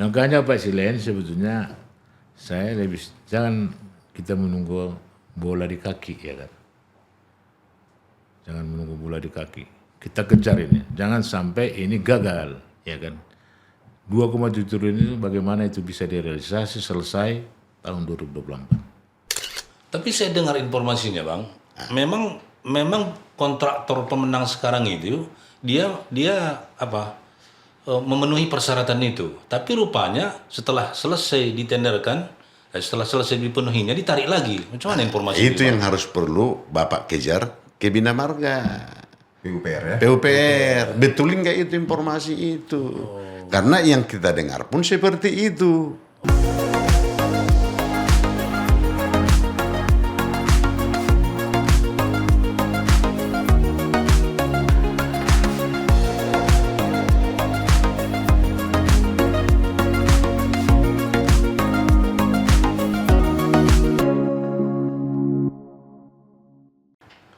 Makanya Pak Silen sebetulnya saya lebih jangan kita menunggu bola di kaki ya kan. Jangan menunggu bola di kaki. Kita kejar ini. Jangan sampai ini gagal ya kan. 2,7 triliun itu bagaimana itu bisa direalisasi selesai tahun 2024. Tapi saya dengar informasinya Bang, memang kontraktor pemenang sekarang itu dia memenuhi persyaratan itu. Tapi rupanya setelah selesai ditenderkan, setelah selesai dipenuhinya ditarik lagi. Macam mana informasi Itu yang harus perlu Bapak kejar ke Bina Marga. PUPR ya? PUPR. Betulin nggak itu informasi itu? Karena yang kita dengar pun seperti itu.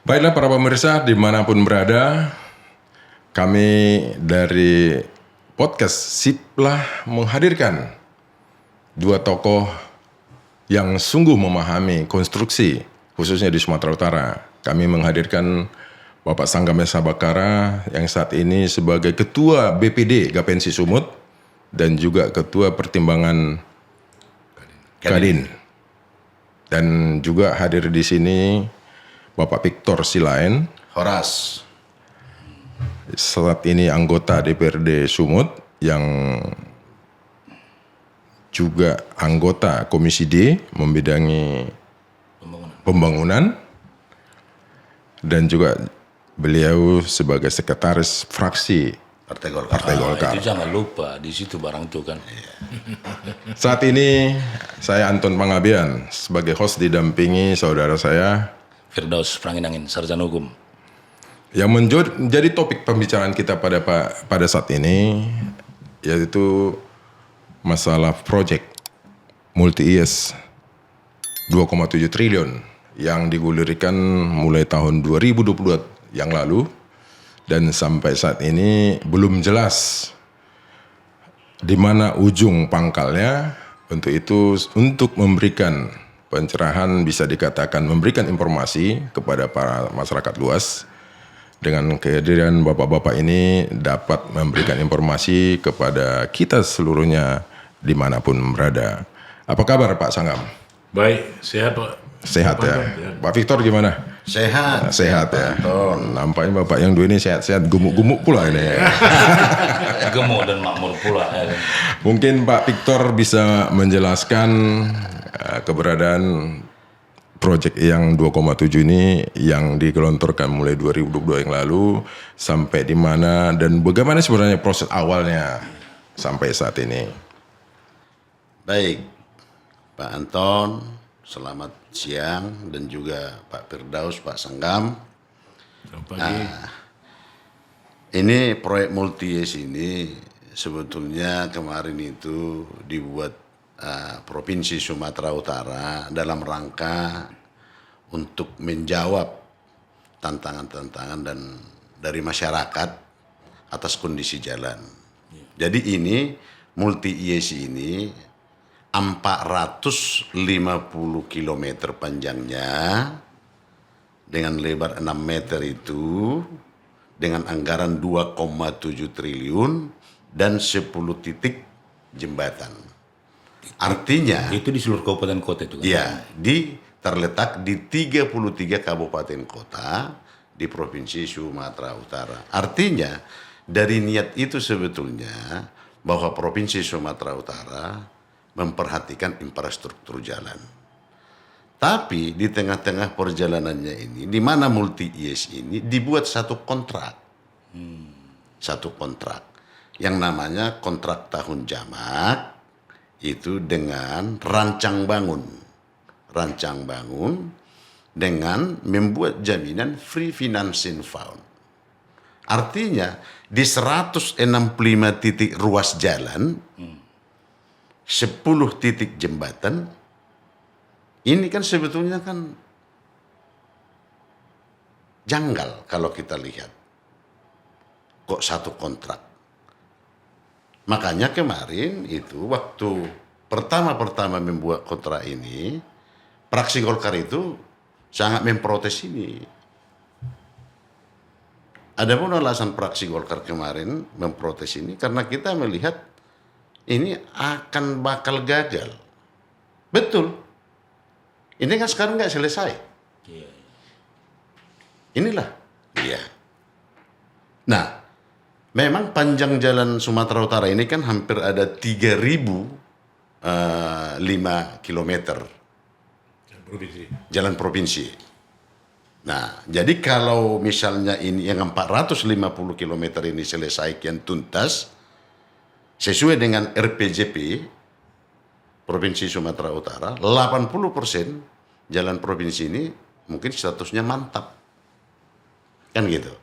Baiklah para pemirsa dimanapun berada, kami dari podcast Siplah menghadirkan dua tokoh yang sungguh memahami konstruksi khususnya di Sumatera Utara. Kami menghadirkan Bapak Sanggam Sabakara yang saat ini sebagai Ketua BPD Gapensi Sumut dan juga Ketua Pertimbangan Kadin. Dan juga hadir di sini Bapak Victor Silaen, Horas. saat ini anggota DPRD Sumut yang juga anggota Komisi D membidangi pembangunan dan juga beliau sebagai sekretaris fraksi Partai Golkar. Partai Golkar. Itu jangan lupa di situ barang itu kan. Saat ini saya Anton Pangabian sebagai host didampingi saudara saya Firdaus Pranginangin, sarjana hukum. yang menjadi topik pembicaraan kita pada saat ini yaitu masalah proyek multi-IS 2,7 triliun yang digulirkan mulai tahun 2022 yang lalu dan sampai saat ini belum jelas di mana ujung pangkalnya. Untuk memberikan pencerahan, bisa dikatakan memberikan informasi kepada para masyarakat luas. Dengan kehadiran bapak-bapak ini dapat memberikan informasi kepada kita seluruhnya dimanapun berada. Apa kabar Pak Sanggam? Baik, sehat Pak. Sehat ya. Pak Victor gimana? Sehat. Sehat ya. Nampaknya bapak yang dua ini sehat-sehat, gemuk-gemuk pula ini. Gemuk dan makmur pula. Ya. Mungkin Pak Victor bisa menjelaskan keberadaan proyek yang 2,7 ini yang digelontorkan mulai 2022 yang lalu sampai di mana dan bagaimana sebenarnya proses awalnya sampai saat ini. Baik, Pak Anton, selamat siang dan juga Pak Firdaus, Pak Sanggam. Selamat pagi. Ini proyek multi-IS ini sebetulnya kemarin itu dibuat Provinsi Sumatera Utara dalam rangka untuk menjawab tantangan-tantangan dan dari masyarakat atas kondisi jalan. Jadi ini multi-IS ini 450 km panjangnya dengan lebar 6 meter itu dengan anggaran 2,7 triliun dan 10 titik jembatan. Artinya Itu di seluruh kabupaten kota itu kan? ya terletak di 33 kabupaten kota di Provinsi Sumatera Utara. Artinya dari niat itu sebetulnya bahwa Provinsi Sumatera Utara memperhatikan infrastruktur jalan. Tapi di tengah-tengah perjalanannya ini, di mana multi-IS ini dibuat satu kontrak. Satu kontrak yang namanya kontrak tahun jamak itu dengan rancang bangun dengan membuat jaminan free financing fund. Artinya di 165 titik ruas jalan, 10 titik jembatan, ini kan sebetulnya kan janggal kalau kita lihat. Kok satu kontrak? Makanya kemarin itu waktu pertama-pertama membuat kontrak ini, fraksi Golkar itu sangat memprotes ini. Adapun alasan fraksi Golkar kemarin memprotes ini karena kita melihat ini akan bakal gagal. Betul. Ini kan sekarang nggak selesai. Inilah dia. Nah, memang panjang jalan Sumatera Utara ini kan hampir ada 3.005 kilometer jalan provinsi. Nah, jadi kalau misalnya ini yang 450 kilometer ini selesai kian tuntas, sesuai dengan RPJP Provinsi Sumatera Utara, 80% jalan provinsi ini mungkin statusnya mantap. Kan gitu.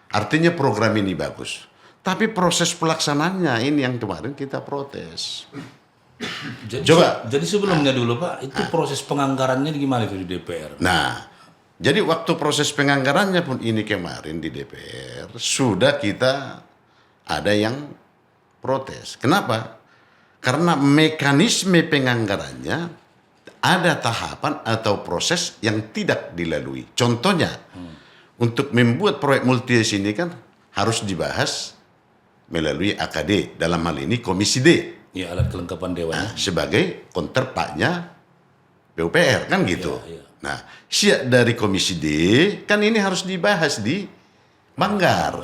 Artinya program ini bagus. Tapi proses pelaksanaannya ini yang kemarin kita protes. Jadi sebelumnya dulu Pak, itu proses penganggarannya gimana itu di DPR? Nah, jadi waktu proses penganggarannya pun ini kemarin di DPR sudah kita ada yang protes. Kenapa? Karena mekanisme penganggarannya ada tahapan atau proses yang tidak dilalui. Contohnya, untuk membuat proyek multi ini kan harus dibahas melalui AKD, dalam hal ini Komisi D. Ya, alat kelengkapan dewan. Sebagai counterpartnya PUPR, kan gitu. Ya. Nah, siap dari Komisi D, kan ini harus dibahas di Banggar.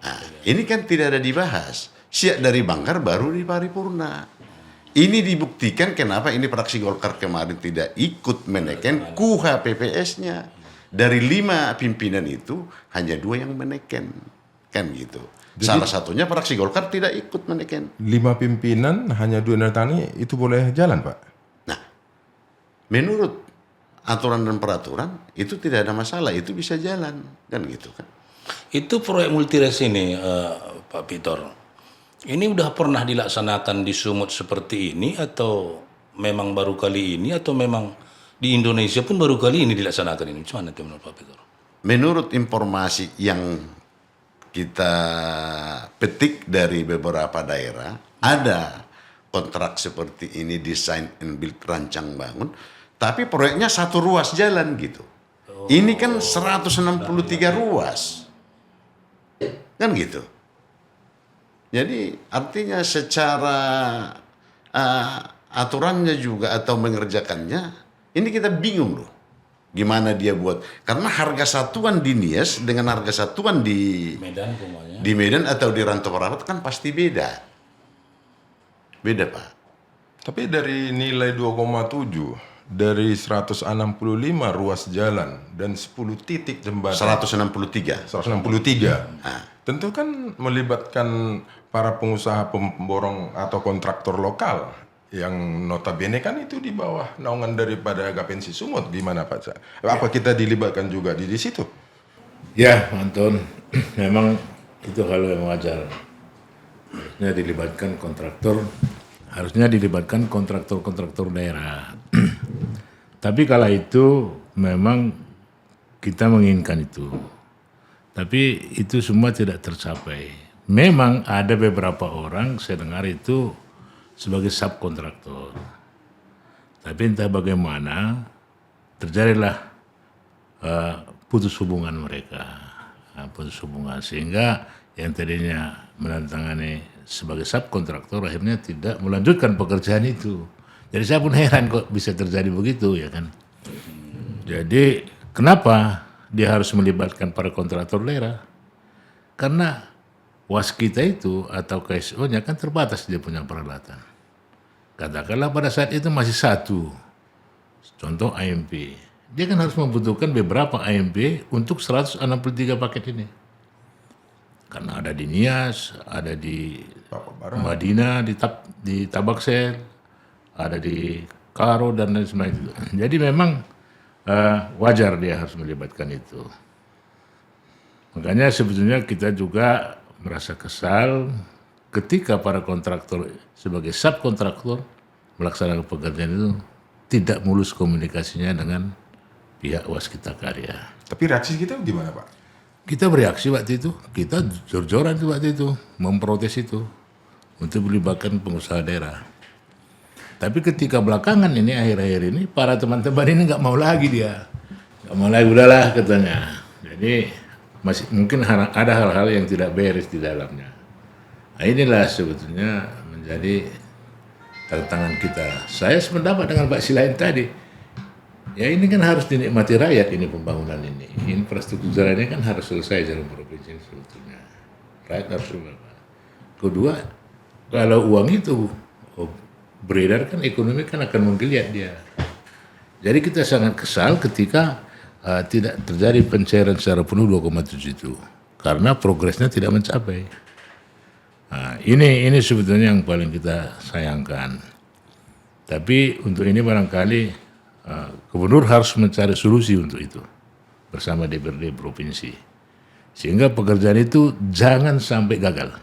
Nah, ini kan tidak ada dibahas. Siap dari Banggar baru di paripurna. Ini dibuktikan kenapa ini fraksi Golkar kemarin tidak ikut menekan KUH PPS-nya. Dari 5 pimpinan itu hanya 2 yang menekan. Kan gitu. Jadi, salah satunya fraksi Golkar tidak ikut menekan. 5 pimpinan hanya 2 tani itu boleh jalan, Pak? Nah, menurut aturan dan peraturan itu tidak ada masalah, itu bisa jalan, kan gitu kan. Itu proyek multires ini Pak Pitor. Ini udah pernah dilaksanakan di Sumut seperti ini atau memang baru kali ini atau memang di Indonesia pun baru kali ini dilaksanakan ini? Gimana itu menurut Pak Pitor? Menurut informasi yang kita petik dari beberapa daerah, ada kontrak seperti ini, design and build, rancang bangun, tapi proyeknya 1 ruas jalan gitu. Ini kan 163 ruas. Kan gitu. Jadi artinya secara aturannya juga atau mengerjakannya, ini kita bingung loh. Gimana dia buat? Karena harga satuan di Nias dengan harga satuan di Medan atau di Rantau Perapat kan pasti beda. Beda, Pak. Tapi dari nilai 2,7 dari 165 ruas jalan dan 10 titik jembatan 163. 163. Tentu kan melibatkan para pengusaha pemborong atau kontraktor lokal yang notabene kan itu di bawah naungan daripada Gapensi Sumut. Gimana Pak? Apa kita dilibatkan juga di situ? Ya, Anton, memang itu hal yang wajar. Harusnya dilibatkan kontraktor daerah. Tapi kala itu memang kita menginginkan itu. Tapi itu semua tidak tercapai. Memang ada beberapa orang, saya dengar itu sebagai subkontraktor. Tapi entah bagaimana terjadilah putus hubungan mereka. Putus hubungan sehingga yang tadinya menandatangani sebagai subkontraktor akhirnya tidak melanjutkan pekerjaan itu. Jadi saya pun heran kok bisa terjadi begitu ya kan. Jadi kenapa dia harus melibatkan para kontraktor daerah? Karena waskita itu atau KSO-nya kan terbatas dia punya peralatan. Katakanlah pada saat itu masih 1. Contoh AMP. Dia kan harus membutuhkan beberapa AMP untuk 163 paket ini. Karena ada di Nias, ada di Madinah, di Tabaksel, ada di Karo dan lain sebagainya. Jadi memang wajar dia harus melibatkan itu. Makanya sebetulnya kita juga merasa kesal ketika para kontraktor sebagai subkontraktor melaksanakan pekerjaan itu tidak mulus komunikasinya dengan pihak waskita karya. Tapi reaksi kita gimana Pak? Kita bereaksi waktu itu, kita jor-joran waktu itu, memprotes itu. untuk melibatkan pengusaha daerah. Tapi ketika belakangan ini, akhir-akhir ini, para teman-teman ini nggak mau lagi dia. Nggak mau lagi, udahlah katanya. Jadi masih mungkin ada hal-hal yang tidak beres di dalamnya. Nah, inilah sebetulnya menjadi tantangan kita. Saya sependapat dengan Pak Silain tadi. Ya ini kan harus dinikmati rakyat ini pembangunan ini. Infrastruktur ini kan harus selesai dalam provinsi sebetulnya. Rakyat harus berapa. Kedua, kalau uang itu beredar kan ekonomi kan akan menggeliat dia. Jadi kita sangat kesal ketika tidak terjadi pencairan secara penuh 2,7 itu. Karena progresnya tidak mencapai. Nah, ini sebetulnya yang paling kita sayangkan. Tapi untuk ini barangkali gubernur harus mencari solusi untuk itu bersama DPRD provinsi. Sehingga pekerjaan itu jangan sampai gagal.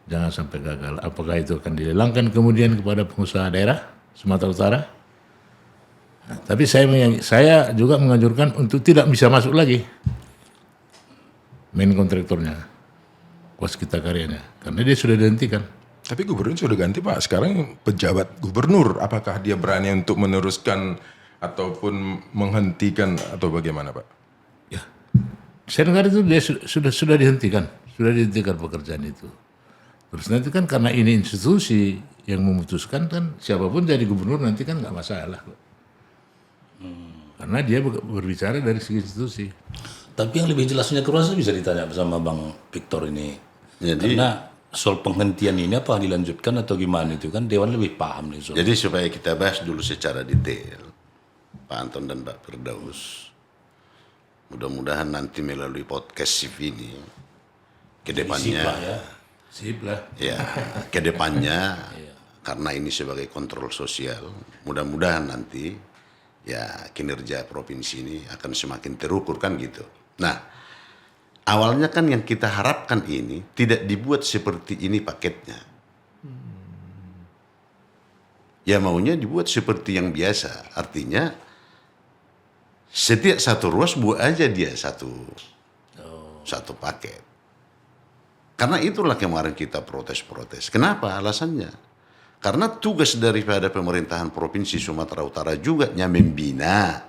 Jangan sampai gagal. Apakah itu akan dilelangkan kemudian kepada pengusaha daerah Sumatera Utara? Nah, tapi saya juga menganjurkan untuk tidak bisa masuk lagi main kontraktornya, waskita karyanya, karena dia sudah dihentikan. Tapi gubernur sudah ganti Pak, sekarang pejabat gubernur, apakah dia berani untuk meneruskan ataupun menghentikan atau bagaimana Pak? Ya, saya dengar itu dia sudah dihentikan pekerjaan itu. Terus nanti kan karena ini institusi yang memutuskan kan siapapun jadi gubernur nanti kan nggak masalah. Karena dia berbicara dari segi institusi. Tapi yang lebih jelasnya kurasa bisa ditanya bersama Bang Victor ini. Jadi, Karena soal penghentian ini apa dilanjutkan atau gimana itu kan Dewan lebih paham nih soal. jadi supaya kita bahas dulu secara detail, Pak Anton dan Pak Firdaus. Mudah-mudahan nanti melalui podcast CV ini, kedepannya, Sip lah. ya, kedepannya, karena ini sebagai kontrol sosial, mudah-mudahan nanti ya kinerja provinsi ini akan semakin terukur kan gitu. Nah, awalnya kan yang kita harapkan ini tidak dibuat seperti ini paketnya. Ya maunya dibuat seperti yang biasa. Artinya setiap satu ruas buat aja dia satu paket. Karena itulah kemarin kita protes-protes. Kenapa? Alasannya. Karena tugas daripada pemerintahan Provinsi Sumatera Utara juga membina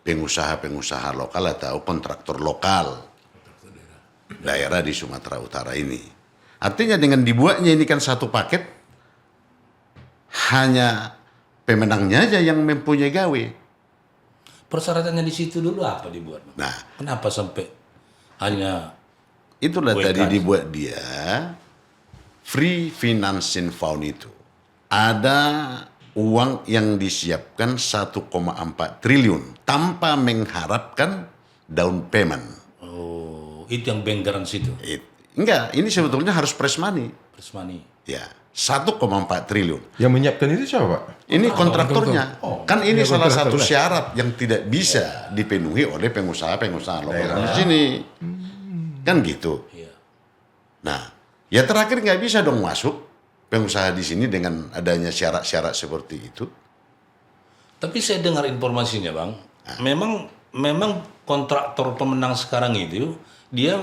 pengusaha-pengusaha lokal atau kontraktor lokal daerah di Sumatera Utara ini. Artinya dengan dibuatnya ini kan satu paket, hanya pemenangnya aja yang mempunyai gawe. Persyaratannya di situ dulu apa dibuat? Nah, Kenapa sampai hanya itulah WK tadi dibuat dia free financing fund itu. Ada uang yang disiapkan 1,4 triliun tanpa mengharapkan down payment. itu yang benggaran situ? Enggak, ini sebetulnya harus fresh money. Fresh money. Ya, 1,4 triliun. Yang menyiapkan itu siapa Pak? Ini kontraktornya. Kan ini salah satu syarat yang tidak bisa dipenuhi oleh pengusaha-pengusaha lokal di sini. Kan gitu. Iya. Nah, ya terakhir nggak bisa dong masuk pengusaha di sini dengan adanya syarat-syarat seperti itu. Tapi saya dengar informasinya Bang, memang kontraktor pemenang sekarang itu dia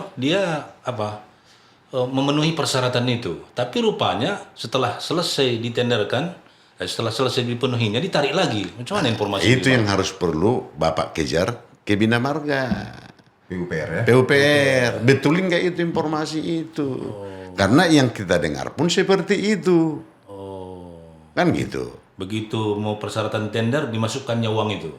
memenuhi persyaratan itu. Tapi rupanya setelah selesai ditenderkan, setelah selesai dipenuhinya ditarik lagi. Macam mana informasi Itu yang harus perlu Bapak kejar ke Bina Marga. PUPR ya? PUPR, betulin nggak itu informasi itu? Karena yang kita dengar pun seperti itu. Kan gitu. Begitu mau persyaratan tender dimasukkannya uang itu.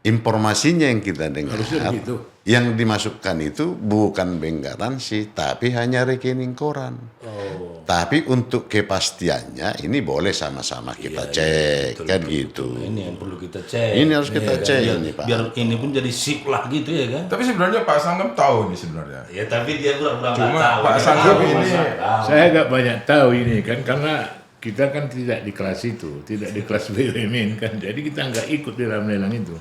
Informasinya yang kita dengar, Harusnya begitu. yang dimasukkan itu bukan bank garansi, tapi hanya rekening koran. Tapi untuk kepastiannya ini boleh sama-sama kita cek, kan gitu. Ini yang perlu kita cek. Ini harus kita cek biar, ini, Pak. biar ini pun jadi sip lah gitu ya kan. Tapi sebenarnya Pak Sanggep tahu nih sebenarnya. Ya tapi dia pura-pura Cuma nggak tahu. Pak Dia Sanggep tahu, ini Saya agak banyak tahu ini kan karena kita kan tidak di kelas itu, tidak di kelas BUMN kan, jadi kita nggak ikut di dalam lelang itu.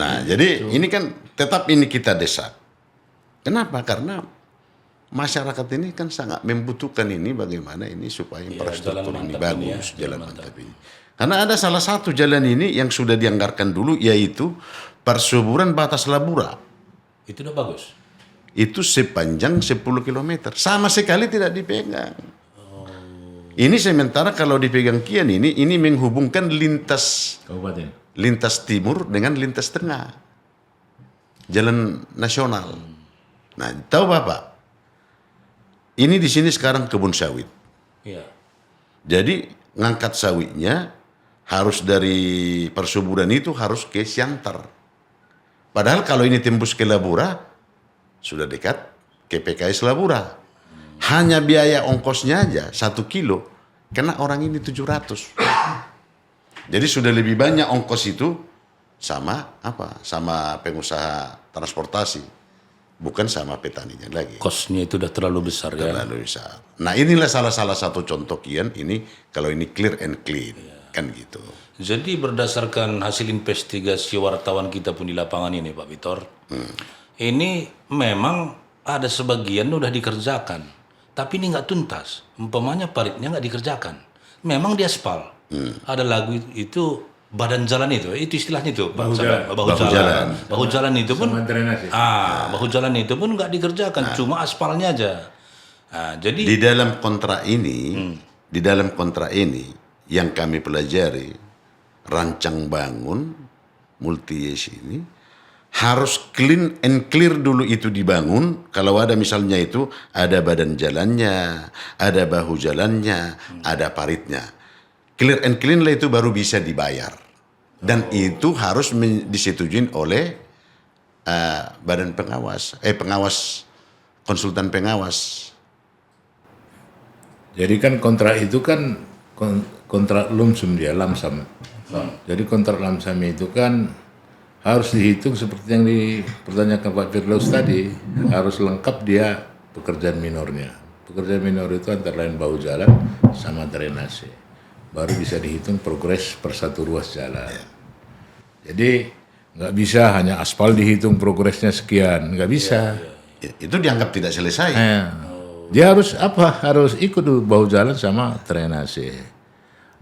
Nah, jadi ini kan tetap ini kita desak. Kenapa? Karena masyarakat ini kan sangat membutuhkan ini bagaimana ini supaya infrastruktur jalan ini mantap ini bagus, ya, jalan mantap ini. Karena ada salah satu jalan ini yang sudah dianggarkan dulu yaitu Persuburan Batas Labura. Itu udah bagus. Itu sepanjang 10 km. Sama sekali tidak dipegang. Ini sementara kalau dipegang Kian ini menghubungkan lintas timur dengan lintas tengah. Jalan nasional. Nah, tahu Bapak? Ini di sini sekarang kebun sawit. Iya. Jadi ngangkat sawitnya harus dari persuburan itu harus ke Siantar. Padahal kalau ini tembus ke Labura, sudah dekat ke PKS Labura. Hanya biaya ongkosnya aja 1 kilo, kena orang ini 700. Jadi sudah lebih banyak ongkos itu sama pengusaha transportasi, bukan sama petaninya lagi. Kosnya itu udah terlalu besar ya. Terlalu besar. Nah inilah salah satu contoh Kian ini kalau ini clear and clean kan gitu. Jadi berdasarkan hasil investigasi wartawan kita pun di lapangan ini Pak Victor, ini memang ada sebagian udah dikerjakan, tapi ini nggak tuntas. Umpamanya paritnya nggak dikerjakan, memang di aspal. Ada lagu itu badan jalan itu istilahnya itu Pak. Bahu jalan itu pun bahu jalan itu pun nggak dikerjakan, cuma aspalnya aja. Nah, jadi di dalam kontrak ini yang kami pelajari, rancang bangun multi years ini harus clean and clear dulu itu dibangun. Kalau ada misalnya itu ada badan jalannya, ada bahu jalannya, ada paritnya. Clear and clean lah itu baru bisa dibayar. Dan itu harus disetujui oleh badan konsultan pengawas. Jadi kan kontrak itu kan kontrak lumsum dia, lamsam. Jadi kontrak lamsam itu kan harus dihitung seperti yang dipertanyakan Pak Firdaus tadi, harus lengkap dia pekerjaan minornya. Pekerjaan minor itu antara lain bahu jalan sama drainase. Baru bisa dihitung progres per satu ruas jalan. Jadi nggak bisa hanya aspal dihitung progresnya sekian, nggak bisa. Itu dianggap tidak selesai. Dia harus ikut dulu bahu jalan sama drainase.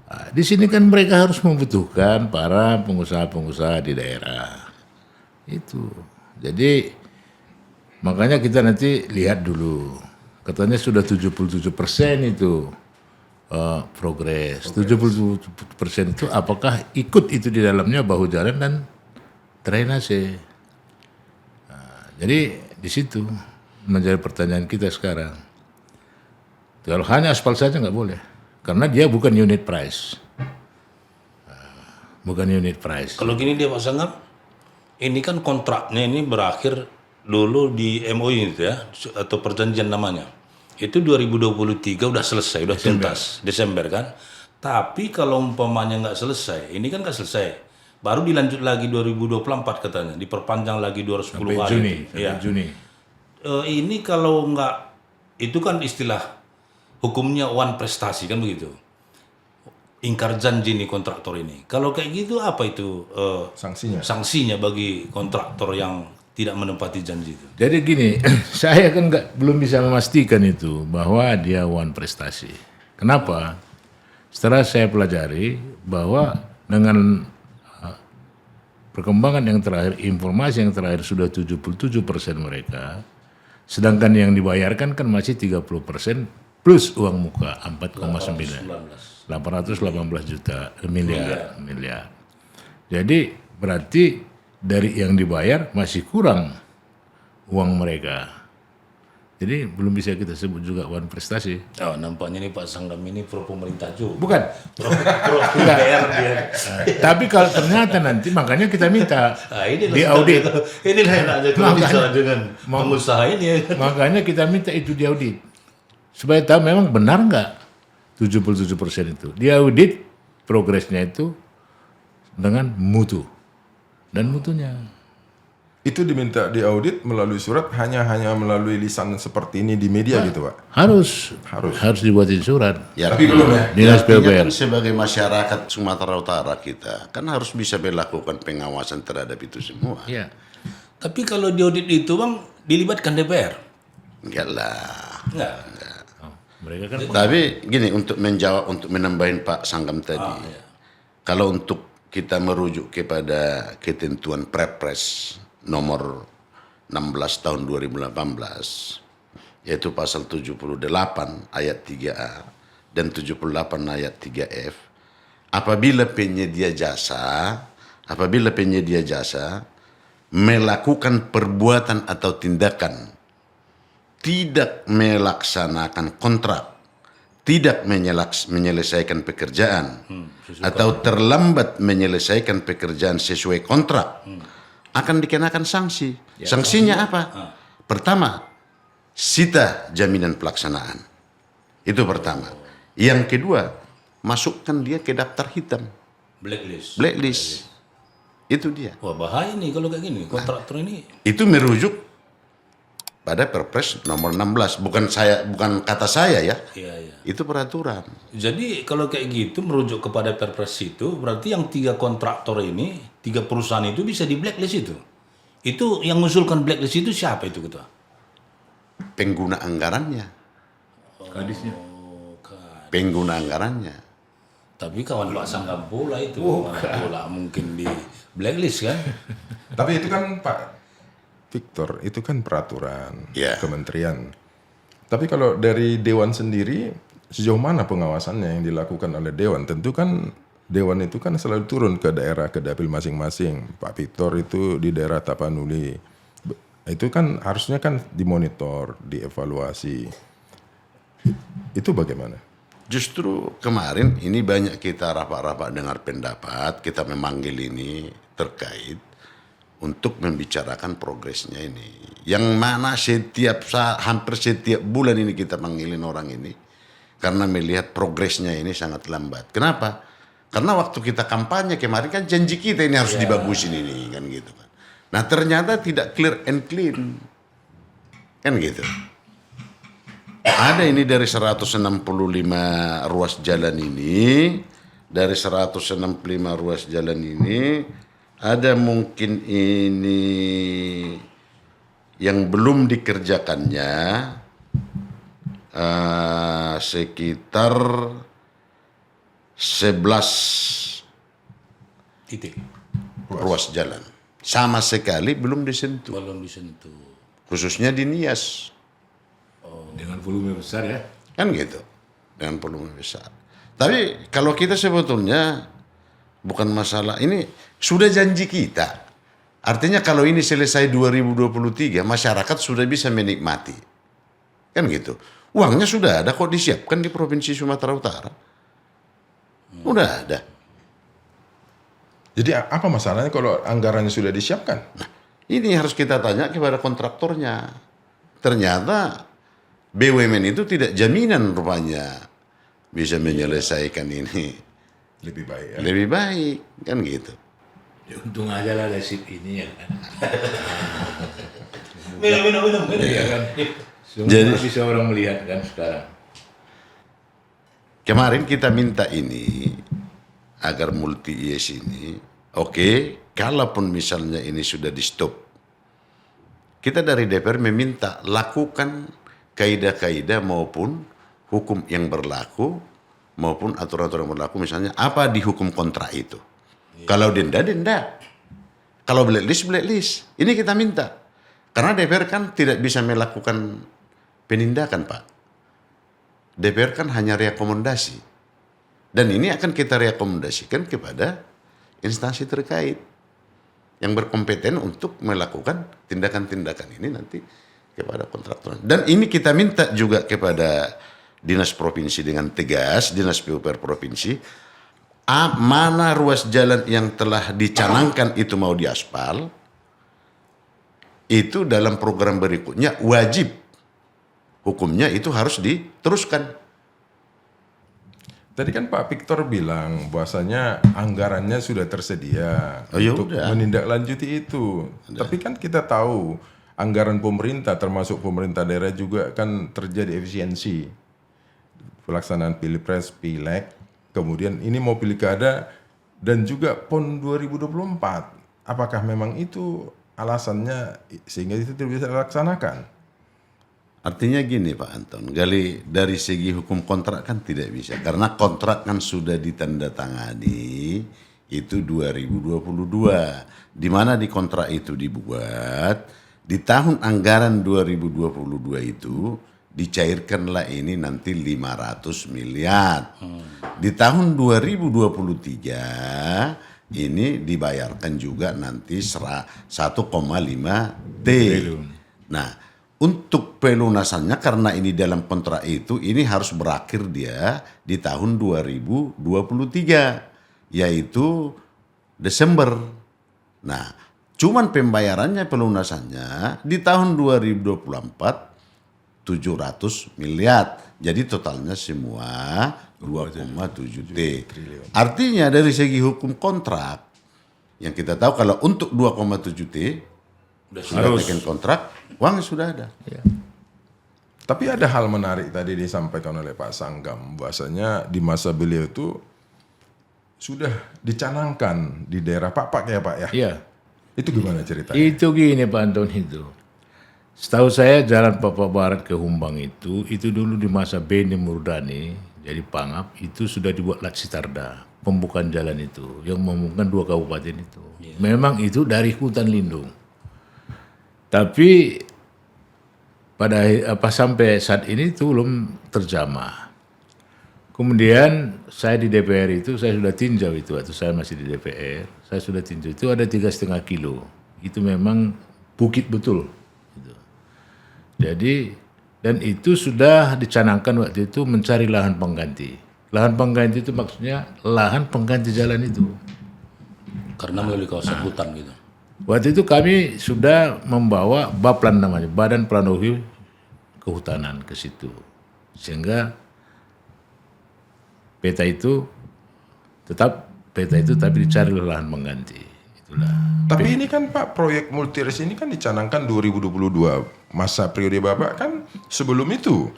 Nah, di sini kan mereka harus membutuhkan para pengusaha-pengusaha di daerah. Itu. Jadi makanya kita nanti lihat dulu. Katanya sudah 77% itu progres. 77% itu apakah ikut itu di dalamnya bahu jalan dan drainase. Nah, jadi di situ menjadi pertanyaan kita sekarang. Kalau hanya aspal saja nggak boleh, karena dia bukan unit price. Bukan unit price. kalau gini dia Pak Sanggam, ini kan kontraknya ini berakhir dulu di MOU itu ya, atau perjanjian namanya. Itu 2023 udah selesai, udah tuntas, Desember kan. Tapi kalau umpamanya nggak selesai, ini kan nggak selesai. Baru dilanjut lagi 2024 katanya, diperpanjang lagi 210 hari. Juni. Ini kalau nggak, itu kan istilah hukumnya one prestasi kan begitu. Ingkar janji nih kontraktor ini. Kalau kayak gitu apa itu sanksinya bagi kontraktor yang tidak menepati janji itu? Jadi gini, saya kan belum bisa memastikan itu bahwa dia one prestasi. Kenapa? Setelah saya pelajari bahwa dengan perkembangan yang terakhir, informasi yang terakhir sudah 77% mereka, sedangkan yang dibayarkan kan masih 30% plus uang muka 4,9. 818 miliar. Jadi berarti dari yang dibayar masih kurang uang mereka. Jadi belum bisa kita sebut juga one prestasi. Oh, nampaknya nih Pak Sanggam ini pro pemerintah juga. Bukan. Pro DPR dia. Tapi kalau ternyata nanti makanya kita minta di audit. Inilah enaknya kalau bicara dengan pengusaha ini ya. Makanya kita minta itu di audit. Supaya tahu memang benar nggak 77% itu. Di audit progresnya itu dengan mutu. Dan mutunya. Itu diminta diaudit melalui surat, hanya melalui lisan seperti ini di media gitu Pak? Harus dibuatin surat. Ya, tapi belum ya. Dinas PUPR. Kan sebagai masyarakat Sumatera Utara kita kan harus bisa melakukan pengawasan terhadap itu semua. Iya. Tapi kalau di audit itu Bang dilibatkan DPR? Enggak lah. Enggak. Mereka kan Tapi gini, untuk menambahin Pak Sanggam tadi, kalau untuk kita merujuk kepada ketentuan Perpres nomor 16 tahun 2018, yaitu pasal 78 ayat 3A dan 78 ayat 3F, apabila penyedia jasa melakukan perbuatan atau tindakan tidak melaksanakan kontrak, tidak menyelesaikan pekerjaan, atau terlambat menyelesaikan pekerjaan sesuai kontrak, akan dikenakan sanksi. Sanksinya apa? Pertama, sita jaminan pelaksanaan. Itu pertama. Yang kedua, masukkan dia ke daftar hitam, blacklist. Itu dia. Wah, bahaya nih kalau kayak gini. Kontraktor ini. Itu merujuk pada Perpres nomor 16. Bukan kata saya ya. Iya. Itu peraturan. Jadi kalau kayak gitu merujuk kepada Perpres itu, berarti yang 3 kontraktor ini, 3 perusahaan itu bisa di blacklist itu. Itu yang mengusulkan blacklist itu siapa itu, Ketua? Pengguna anggarannya. Kadisnya. Pengguna anggarannya. Tapi kawan Pak Sangam pula itu. Pula mungkin di blacklist kan? Tapi itu kan Pak Victor, itu kan peraturan kementerian. Tapi kalau dari Dewan sendiri, sejauh mana pengawasannya yang dilakukan oleh Dewan? Tentu kan Dewan itu kan selalu turun ke daerah, ke dapil masing-masing. Pak Victor itu di daerah Tapanuli. Itu kan harusnya kan dimonitor, dievaluasi. Itu bagaimana? Justru kemarin ini banyak kita rapat-rapat dengar pendapat, kita memanggil ini terkait untuk membicarakan progresnya ini. Yang mana hampir setiap bulan ini kita manggilin orang ini karena melihat progresnya ini sangat lambat. Kenapa? Karena waktu kita kampanye kemarin kan janji kita ini harus dibagusin ini kan gitu kan. Nah ternyata tidak clear and clean. Kan gitu. Ada ini dari 165 ruas jalan ini, dari 165 ruas jalan ini ada mungkin ini yang belum dikerjakannya sekitar 11 Titik. ruas jalan. Sama sekali belum disentuh. Belum disentuh. Khususnya di Nias. Dengan volume besar ya. Kan gitu. Dengan volume besar. Tapi kalau kita sebetulnya bukan masalah ini sudah janji kita. Artinya kalau ini selesai 2023 masyarakat sudah bisa menikmati. Kan gitu. Uangnya sudah ada kok disiapkan di Provinsi Sumatera Utara. Udah ada. Jadi apa masalahnya kalau anggarannya sudah disiapkan? Nah, ini harus kita tanya kepada kontraktornya. Ternyata BUMN itu tidak jaminan rupanya bisa menyelesaikan ini. Lebih baik ya. Lebih baik, kan gitu. Ya, untung aja lah ada sip ini ya kan. Minum. Iya kan. Semua Jadi- bisa orang melihat kan sekarang. Kemarin kita minta ini agar multi IS ini, oke, kalaupun misalnya ini sudah di stop, kita dari DPR meminta lakukan kaidah-kaidah maupun hukum yang berlaku maupun aturan-aturan yang berlaku, misalnya apa di hukum kontrak itu. Kalau denda, kalau blacklist. Ini kita minta. Karena DPR kan tidak bisa melakukan penindakan, Pak. DPR kan hanya rekomendasi. Dan ini akan kita rekomendasikan kepada instansi terkait yang berkompeten untuk melakukan tindakan-tindakan ini nanti kepada kontraktor. Dan ini kita minta juga kepada Dinas Provinsi dengan tegas, Dinas PUPR Provinsi, mana ruas jalan yang telah dicanangkan itu mau diaspal, itu dalam program berikutnya wajib hukumnya itu harus diteruskan. Tadi kan Pak Victor bilang bahwasanya anggarannya sudah tersedia Oh, ya untuk udah. menindaklanjuti itu. Tapi kan kita tahu anggaran pemerintah termasuk pemerintah daerah juga kan terjadi efisiensi. Pelaksanaan Pilpres, Pileg, kemudian ini mau pilkada dan juga PON 2024. Apakah memang itu alasannya sehingga itu tidak bisa dilaksanakan? Artinya gini Pak Anton, dari segi hukum kontrak kan tidak bisa. Karena kontrak kan sudah ditandatangani itu 2022. Di mana di kontrak itu dibuat, di tahun anggaran 2022 itu dicairkanlah ini nanti 500 miliar. Di tahun 2023 ini dibayarkan juga nanti 1,5 T. Nah, untuk pelunasannya karena ini dalam kontrak itu ini harus berakhir dia di tahun 2023 yaitu Desember. Nah, cuman pembayarannya pelunasannya di tahun 2024 700 miliar. Jadi totalnya semua 2,7 T. Artinya dari segi hukum kontrak yang kita tahu kalau untuk 2,7 T sudah bikin kontrak, uangnya sudah ada. Ya. Tapi ada hal menarik tadi disampaikan oleh Pak Sanggam, bahwasanya di masa beliau itu sudah dicanangkan di daerah Pak ya Pak ya. Iya. Itu gimana ceritanya? Itu gini Pak Anton itu. Setahu saya jalan Papua Barat ke Humbang itu dulu di masa Beni Murdani, jadi Pangap, itu sudah dibuat Latsitarda, pembukaan jalan itu, yang menghubungkan 2 kabupaten itu. Memang itu dari hutan lindung. Tapi sampai saat ini itu belum terjamah. Kemudian saya di DPR itu saya sudah tinjau itu waktu saya masih di DPR, saya sudah tinjau itu ada 3,5 kilo. Itu memang bukit betul. Gitu. Jadi dan itu sudah dicanangkan waktu itu mencari lahan pengganti. Lahan pengganti itu maksudnya lahan pengganti jalan itu. Karena melalui kawasan hutan gitu. Waktu itu kami sudah membawa Baplan namanya, Badan Planografi Kehutanan ke situ. Sehingga peta itu tapi dicari lahan pengganti. Itulah. Tapi ini kan Pak, proyek Multires ini kan dicanangkan 2022. Masa periode Bapak kan sebelum itu.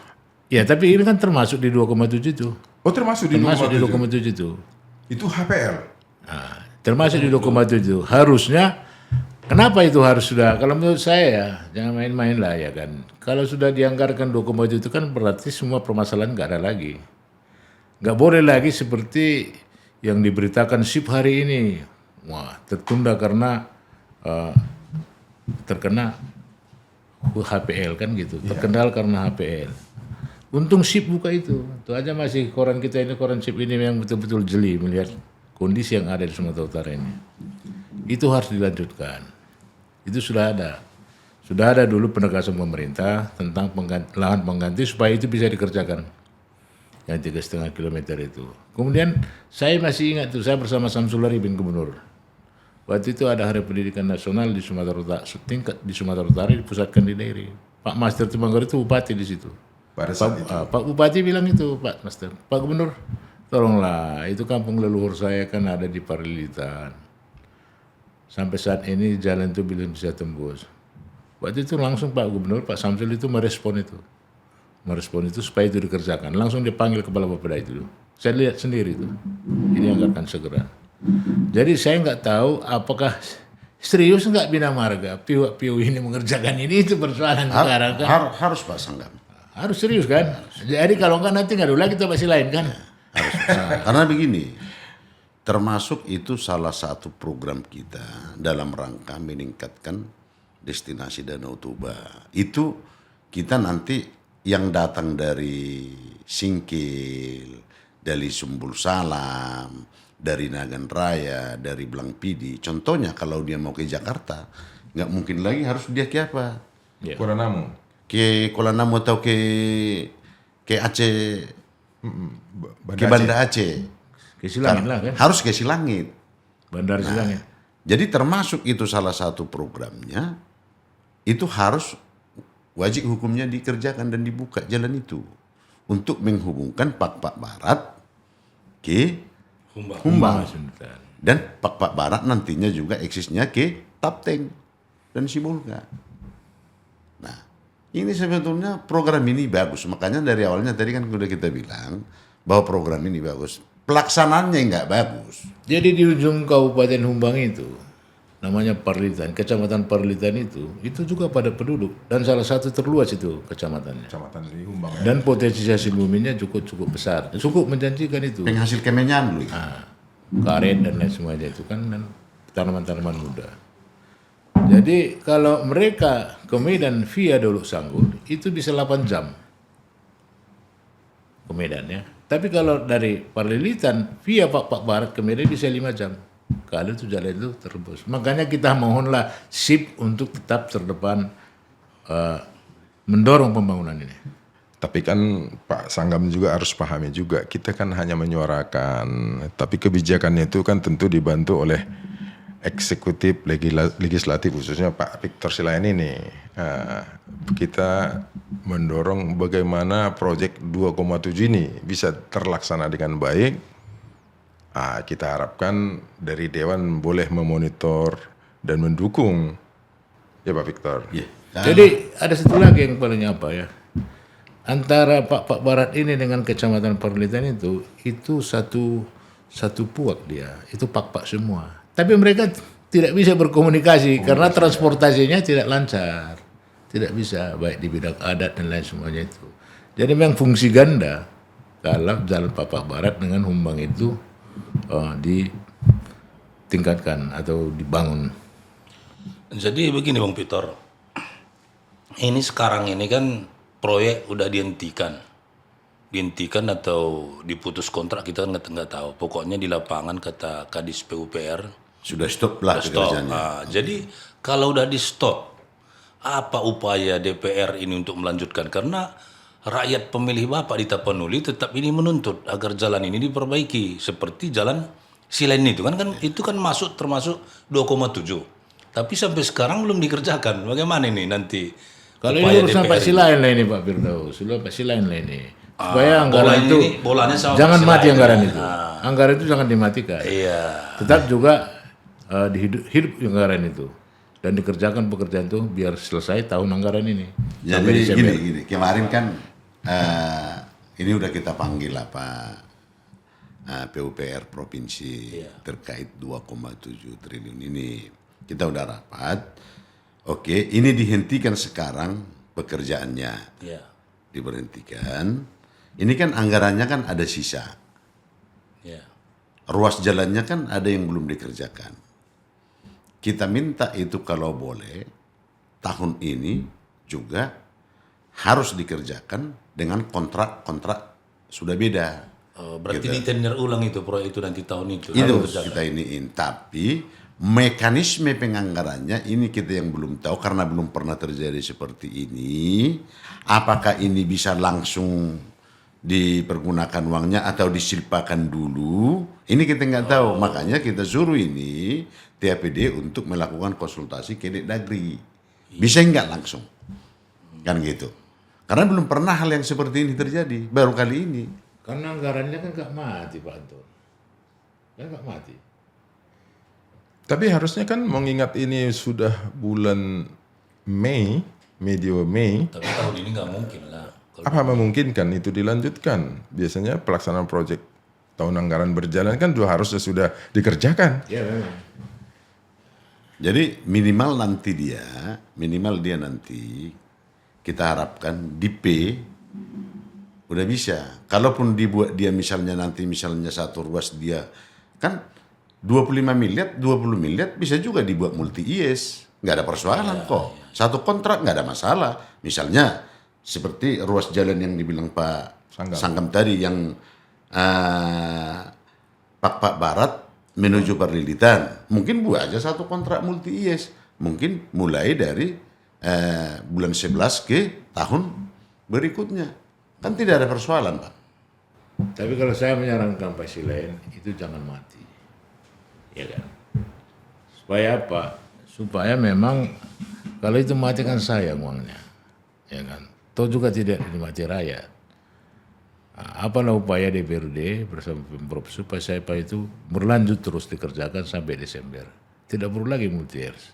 Ya, tapi ini kan termasuk di 2,7 itu. Oh, termasuk di 2,7 itu. Itu HPL. Nah, termasuk di 2,7. Harusnya kenapa itu harus sudah? Kalau menurut saya ya, jangan main-main lah ya kan. Kalau sudah dianggarkan 2,7 itu kan berarti semua permasalahan nggak ada lagi. Nggak boleh lagi seperti yang diberitakan SIP hari ini. Wah, tertunda karena terkena HPL kan gitu. Terkendal karena HPL. Untung SIP buka itu. Itu aja masih koran kita ini, koran SIP ini yang betul-betul jeli melihat kondisi yang ada di Sumatera Utara ini. Itu harus dilanjutkan. Itu sudah ada. Sudah ada dulu penegasan pemerintah tentang lahan pengganti supaya itu bisa dikerjakan. Yang 3,5 kilometer itu. Kemudian saya masih ingat tuh, saya bersama Samsul Arifin Gubernur. Waktu itu ada Hari Pendidikan Nasional di Sumatera Utara, tingkat di Sumatera Utara dipusatkan di Dairi. Pak Master Tumanggar itu bupati di situ. Pada saat itu. Pak Bupati bilang itu, Pak Master, Pak Gubernur, tolonglah, itu kampung leluhur saya kan ada di Parilitan. Sampai saat ini jalan itu belum bisa tembus. Waktu itu langsung Pak Gubernur, Pak Samsul itu merespon itu supaya itu dikerjakan. Langsung dipanggil kepala Bapeda itu. Saya lihat sendiri itu. Ini anggarkan segera. Jadi saya nggak tahu apakah serius nggak Bina Marga PU ini mengerjakan ini, itu persoalan sekarang kan. Harus Pak Sanggam. Harus serius kan. Jadi kalau nggak nanti nggak ada lagi kita masih lain kan. Harus. Karena begini, termasuk itu salah satu program kita dalam rangka meningkatkan destinasi Danau Toba. Itu kita nanti yang datang dari Singkil, dari Sumbul Salam, dari Nagan Raya, dari Blangpidi. Contohnya kalau dia mau ke Jakarta, nggak mungkin lagi harus dia ke apa? Ya. Kuala Namu. Ke Kuala Namu atau ke Aceh, ke Banda Aceh. Ke Silangit lah kan. Harus ke Silangit. Bandar Silangit. Jadi termasuk itu salah satu programnya, itu harus wajib hukumnya dikerjakan dan dibuka jalan itu untuk menghubungkan Pak Barat ke Humbang. Dan Pak Barat nantinya juga eksisnya ke Tapteng dan Sibolga. Nah, ini sebetulnya program ini bagus. Makanya dari awalnya tadi kan sudah kita bilang bahwa program ini bagus. Pelaksanaannya nggak bagus. Jadi di ujung Kabupaten Humbang itu, namanya Parlitan, Kecamatan Parlitan itu juga pada penduduk. Dan salah satu terluas itu kecamatannya. Kecamatan di Humbang. Dan potensi hasil buminya cukup besar. Cukup menjanjikan itu. Penghasil kemenyan loh. Karet dan lain semuanya itu kan, dan tanaman-tanaman muda. Jadi kalau mereka ke Medan via Dolok Sanggul itu bisa 8 jam ke Medan ya. Tapi kalau dari Parlilitan via Pak Barat ke Medan bisa 5 jam. Kalau itu jalan itu terhembus. Makanya kita mohonlah SIP untuk tetap terdepan mendorong pembangunan ini. Tapi kan Pak Sanggam juga harus pahami juga, kita kan hanya menyuarakan, tapi kebijakannya itu kan tentu dibantu oleh eksekutif, legislatif, khususnya Pak Victor Silayan ini. Kita mendorong bagaimana proyek 2,7 ini bisa terlaksana dengan baik. Kita harapkan dari Dewan boleh memonitor dan mendukung, ya Pak Victor. Ya. Jadi ada satu lagi yang paling apa ya? Antara Pak Barat ini dengan Kecamatan Parlilitan itu satu puak dia. Itu pak semua. Tapi mereka tidak bisa berkomunikasi karena transportasinya tidak lancar. Tidak bisa, baik di bidang adat dan lain semuanya itu. Jadi memang fungsi ganda kalau jalan Pak Barat dengan Humbang itu ditingkatkan atau dibangun. Jadi begini Bang Pitor, ini sekarang ini kan proyek udah dihentikan atau diputus kontrak kita kan nggak tahu. Pokoknya di lapangan kata Kadis PUPR Sudah stop lah pekerjaannya. jadi kalau udah di stop, apa upaya DPR ini untuk melanjutkan? Karena rakyat pemilih Bapak di Tapanuli tetap ini menuntut agar jalan ini diperbaiki seperti jalan Silain itu kan itu kan termasuk 2,7. Tapi sampai sekarang belum dikerjakan. Bagaimana ini nanti? Kalau ini urusan Pak Silain lah ini Pak Firdaus, Pak Silain lah ini. Supaya anggaran itu bolanya sama jangan Pak mati Silain. anggaran itu. Anggaran itu jangan dimatikan. Iya. Tetap juga hidup anggaran itu dan dikerjakan pekerjaan itu biar selesai tahun anggaran ini. Sampai Jadi Desember. gini, kemarin kan ini udah kita panggil Pak PUPR provinsi terkait 2,7 triliun ini. Kita udah rapat. Oke, ini dihentikan sekarang pekerjaannya. Iya. Diberhentikan. Ini kan anggarannya kan ada sisa. Iya. Ruas jalannya kan ada yang belum dikerjakan. Kita minta itu kalau boleh tahun ini juga harus dikerjakan dengan kontrak-kontrak sudah beda. Berarti di tender ulang itu proyek itu nanti tahun itu. Itu harus dikerjakan. kita iniin. Tapi mekanisme penganggarannya ini kita yang belum tahu karena belum pernah terjadi seperti ini. Apakah ini bisa langsung dipergunakan uangnya atau disilpakan dulu? Ini kita nggak tahu. Makanya kita suruh ini TAPD untuk melakukan konsultasi ke Dagri. Bisa nggak langsung? Kan gitu. Karena belum pernah hal yang seperti ini terjadi. Baru kali ini. Karena anggarannya kan nggak mati Pak Anton. Kan nggak mati. Tapi harusnya kan mengingat ini sudah bulan Mei, medio Mei, Tapi tahun ini nggak mungkin lah. apa memungkinkan itu dilanjutkan? Biasanya pelaksanaan proyek tahun anggaran berjalan kan harusnya sudah dikerjakan. Ya memang. Jadi minimal dia nanti kita harapkan di P udah bisa. Kalaupun dibuat dia misalnya satu ruas dia kan 25 miliar, 20 miliar bisa juga dibuat multi IS. Nggak ada persoalan kok. Satu kontrak nggak ada masalah. Misalnya seperti ruas jalan yang dibilang Pak Sanggam tadi yang Pak Barat menuju Parlilitan. Mungkin buat aja satu kontrak multi IS. Mungkin mulai dari bulan 11 ke tahun berikutnya. Kan tidak ada persoalan Pak. Tapi kalau saya menyarankan Pak Silain itu jangan mati. Ya kan. Supaya apa? Supaya memang kalau itu mati kan sayang uangnya. Ya kan. Toh juga tidak dinikmati rakyat. Nah, apalah upaya DPRD bersama Pemprov supaya itu berlanjut terus dikerjakan sampai Desember. Tidak perlu lagi multi-years.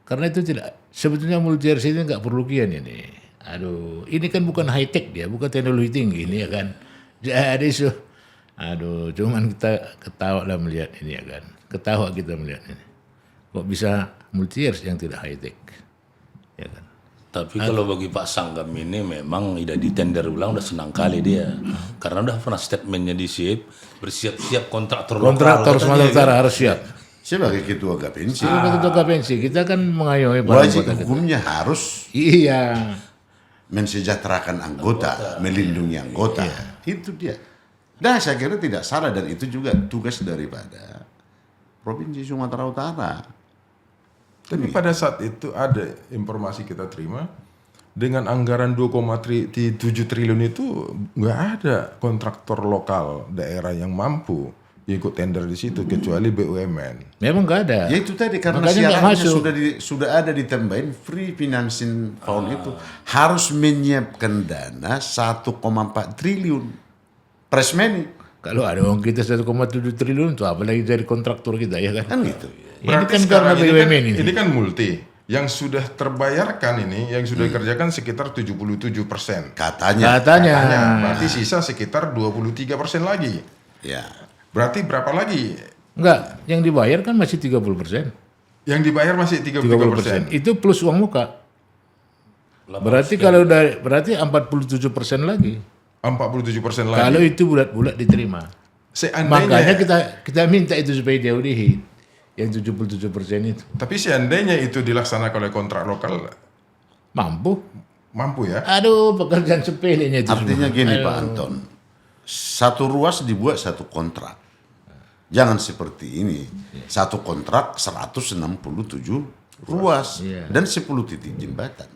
Karena itu sebetulnya multi-years ini nggak perlu kian ini. Aduh, ini kan bukan high-tech dia, bukan teknologi tinggi ini ya kan. Jadi cuman kita ketawa lah melihat ini ya kan. Ketawa kita melihat ini. Kok bisa multi-years yang tidak high-tech. Ya kan. Tapi kalau bagi Pak Sanggam ini memang udah di tender ulang udah senang kali dia. Karena udah pernah statementnya bersiap-siap kontraktor Kontraktor Sumatera Utara harus siap. Sebagai ketua Gapensi, Ketua Gapensi kita kan mengayomi para wajib anggota kita. hukumnya harus Iya. mensejahterakan anggota, melindungi anggota. Itu dia. Dan saya kira tidak salah, dan itu juga tugas daripada Provinsi Sumatera Utara. Tapi pada saat itu ada informasi kita terima, dengan anggaran 2,7 triliun itu nggak ada kontraktor lokal daerah yang mampu ikut tender di situ kecuali BUMN. Memang nggak ada. Ya itu tadi, karena Makanya nggak syaratnya masuk. sudah ada ditambahin free financing fund itu harus menyiapkan dana 1,4 triliun fresh money. Kalau ada uang kita 1,7 triliun itu apalagi jadi kontraktor kita ya kan? Kan gitu. Ini kan sekarang karena BUMN ini. ini kan multi. Yang sudah terbayarkan ini, yang sudah dikerjakan sekitar 77%. Katanya. Berarti sisa sekitar 23% lagi. Ya. Berarti berapa lagi? Enggak, yang dibayar kan masih 30%. Yang dibayar masih 33%. 30%. Itu plus uang muka. Berarti kalau berarti 47% lagi. 47% lagi. Kalau itu bulat-bulat diterima. Makanya kita minta itu supaya diaudihi. Yang 77% itu. Tapi seandainya itu dilaksanakan oleh kontrak lokal, mampu ya? Aduh, pekerjaan sepelenya itu Artinya semua. gini Pak Anton, satu ruas dibuat satu kontrak. Jangan seperti ini. Satu kontrak 167 ruas dan 10 titik jembatan.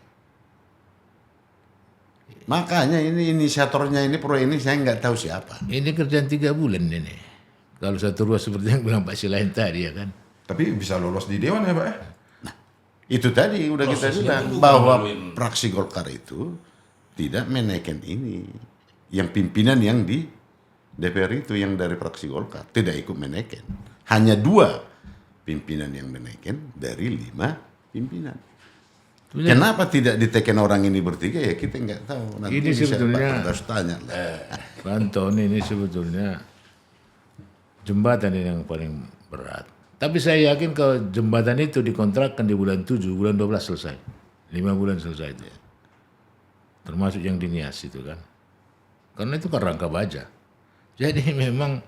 Makanya ini inisiatornya ini proyek ini saya nggak tahu siapa. Ini kerjaan 3 bulan ini. Kalau satu ruas seperti yang bilang Pak Silain tadi ya kan. Tapi bisa lolos di Dewan ya Pak ya? Itu tadi udah kita bilang bahwa fraksi Golkar itu tidak menaikkan ini. Yang pimpinan yang di DPR itu yang dari fraksi Golkar tidak ikut menaikkan. Hanya 2 pimpinan yang menaikkan dari 5 pimpinan. Kenapa tidak ditekan orang ini bertiga ya kita nggak tahu. Nanti Ini sebetulnya harus tanya lah. Pak Anton, ini sebetulnya jembatan ini yang paling berat. Tapi saya yakin kalau jembatan itu dikontrakkan di bulan 7, bulan 12 selesai. 5 bulan selesai itu. Termasuk yang di Nias itu kan. Karena itu kan rangka baja. Jadi memang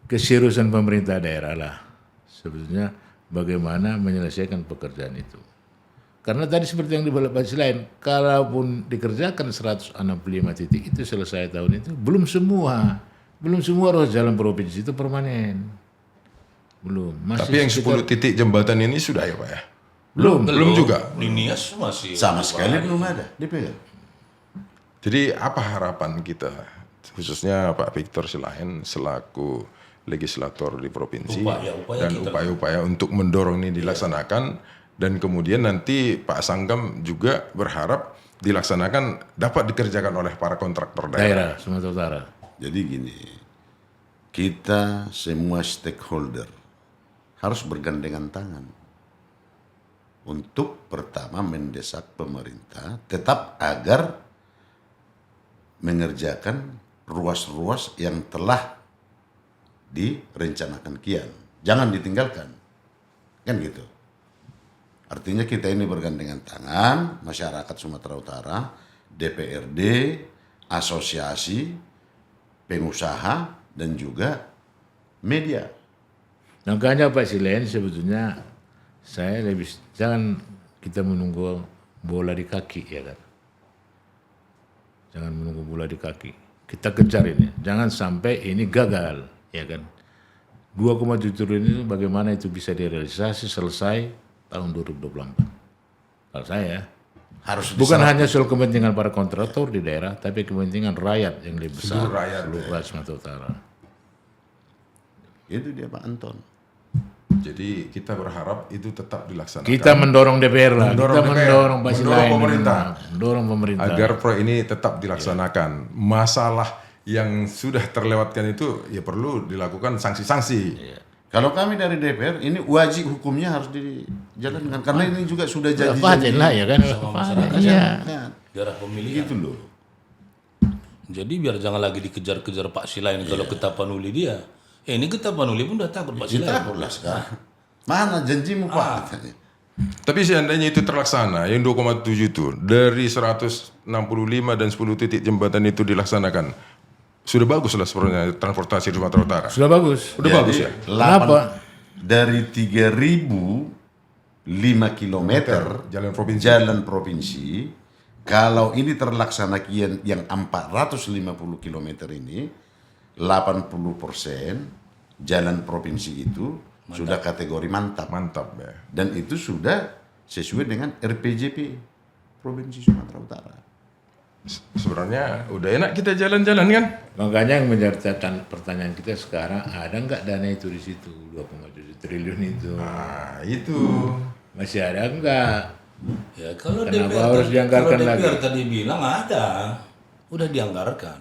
keseriusan pemerintah daerah lah. Sebetulnya bagaimana menyelesaikan pekerjaan itu. Karena tadi seperti yang dibalas Pak Silain, kalaupun dikerjakan 165 titik itu selesai tahun itu, belum semua ruas jalan provinsi itu permanen. Belum. Masih Tapi yang 10 titik jembatan ini sudah ya Pak ya? Belum juga. Di Nias masih Sama sekali belum ada dipegang. Jadi apa harapan kita, khususnya Pak Victor Silain selaku legislator di provinsi dan upaya-upaya untuk mendorong ini dilaksanakan, dan kemudian nanti Pak Sanggam juga berharap dilaksanakan dapat dikerjakan oleh para kontraktor daerah. Sumatera Utara. Jadi gini, kita semua stakeholder harus bergandengan tangan untuk pertama mendesak pemerintah tetap agar mengerjakan ruas-ruas yang telah direncanakan kian. Jangan ditinggalkan. Kan gitu. Artinya kita ini bergandengan tangan, masyarakat Sumatera Utara, DPRD, asosiasi, pengusaha, dan juga media. Makanya Pak Silain sebetulnya saya lebih, jangan kita menunggu bola di kaki ya kan. Jangan menunggu bola di kaki. Kita kejar ini. Jangan sampai ini gagal ya kan. 2,7 triliun itu bagaimana itu bisa direalisasi selesai tahun 2024. Kalau saya Harus bukan hanya soal kepentingan para kontraktor di daerah, tapi kepentingan rakyat yang lebih besar. Seluruh rakyat, seluruh Sumatera Utara. Itu dia Pak Anton. Jadi kita berharap itu tetap dilaksanakan. Kita mendorong DPR lah, Mendorong kita DPR, mendorong Pak mendorong Silain, pemerintah. mendorong pemerintah. Agar proyek ini tetap dilaksanakan. Masalah yang sudah terlewatkan itu ya perlu dilakukan sanksi-sanksi. Kalau kami dari DPR, ini wajib hukumnya harus dijalankan. Karena ini juga sudah Paten janji-janji. lah ya kan. Iya. daerah pemilihan. Gitu loh. Jadi biar jangan lagi dikejar-kejar Pak Silain kalau kita panuli dia. Ini kita panuli pun udah takut Pak Silain. Takutlah sekarang. Mana janjimu Pak? Katanya. Tapi seandainya itu terlaksana, yang 2,7 itu dari 165 dan 10 titik jembatan itu dilaksanakan, sudah bagus lah sebenarnya transportasi di Sumatera Utara. Sudah bagus. Udah bagus ya. Kenapa? Dari 3.005 kilometer Jalan provinsi. jalan provinsi Kalau ini terlaksana yang 450 km ini, 80% jalan provinsi itu sudah kategori mantap. Mantap ya. Dan itu sudah sesuai dengan RPJP Provinsi Sumatera Utara. Sebenarnya udah enak kita jalan-jalan kan? Makanya yang menjadi pertanyaan kita sekarang, ada nggak dana itu di situ 2,7 triliun itu? Nah itu. Masih ada nggak? Ya kalau Kenapa DPR, harus dianggarkan kalau DPR lagi? tadi bilang ada, udah dianggarkan.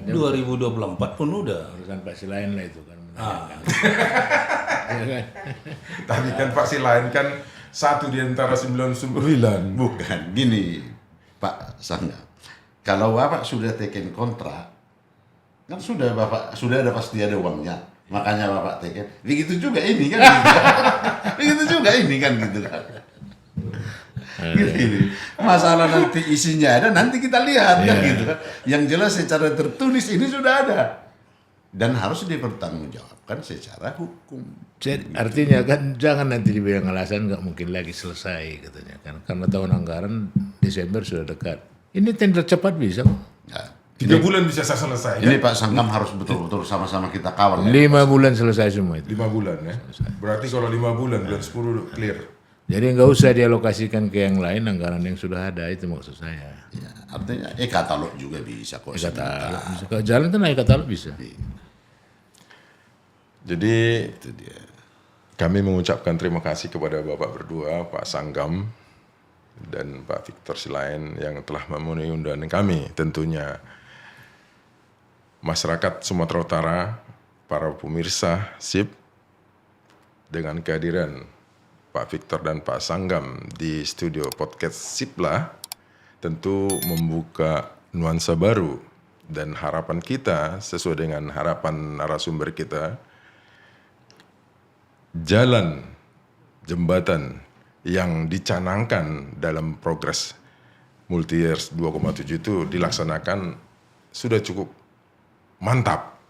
2024 pun udah. Urusan pasti lain lah itu kan. Ah, Ya kan? Tadi kan faksi lain kan satu di antara 99. Bukan, gini Pak Sangga. Kalau Bapak sudah teken kontrak, kan sudah ada pasti ada uangnya. Makanya Bapak teken. Begitu juga ini kan. Begitu juga ini kan gitu kan. Gini. Masalah nanti isinya ada, nanti kita lihat kan gitu kan. Yang jelas secara tertulis ini sudah ada dan harus dipertanggungjawabkan secara hukum. Jadi, artinya kan jangan nanti dibilang alasan nggak mungkin lagi selesai katanya kan, karena tahun anggaran Desember sudah dekat. Ini tender cepat bisa kok. Nah, 3 bulan bisa selesai. ini Pak Sangkam harus betul-betul sama-sama kita kawal. Ya. 5 bulan selesai semua itu. 5 bulan ya. Berarti kalau 5 bulan, bulan 10 clear. Jadi nggak usah dialokasikan ke yang lain anggaran yang sudah ada, itu maksud saya. Ya, artinya katalog juga bisa kok. Katalog bisa. Kalau jalan kan katalog bisa. Jadi Itu dia. kami mengucapkan terima kasih kepada Bapak berdua, Pak Sanggam dan Pak Victor Silain yang telah memenuhi undangan kami. Tentunya masyarakat Sumatera Utara, para pemirsa SIP, dengan kehadiran Pak Victor dan Pak Sanggam di studio podcast Siplah tentu membuka nuansa baru dan harapan kita sesuai dengan harapan narasumber kita, jalan jembatan yang dicanangkan dalam progres multi years 2,7 itu dilaksanakan sudah cukup mantap.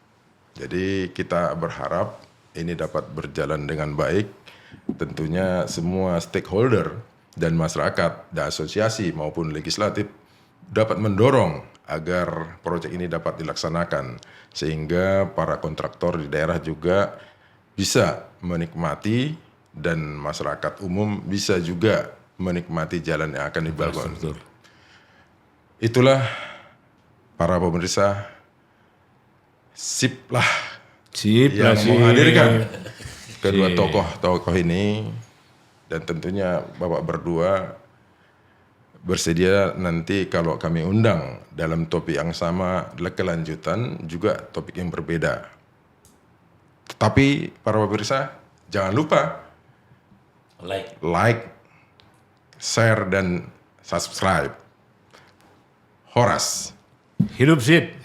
Jadi kita berharap ini dapat berjalan dengan baik. Tentunya semua stakeholder dan masyarakat dan asosiasi maupun legislatif dapat mendorong agar proyek ini dapat dilaksanakan sehingga para kontraktor di daerah juga bisa menikmati dan masyarakat umum bisa juga menikmati jalan yang akan dibangun. Itulah para pemirsa Siplah yang menghadirkan kedua tokoh ini, dan tentunya Bapak berdua bersedia nanti kalau kami undang dalam topik yang sama adalah kelanjutan juga topik yang berbeda. Tetapi para pemirsa jangan lupa like, share dan subscribe. Horas. Hidup sip.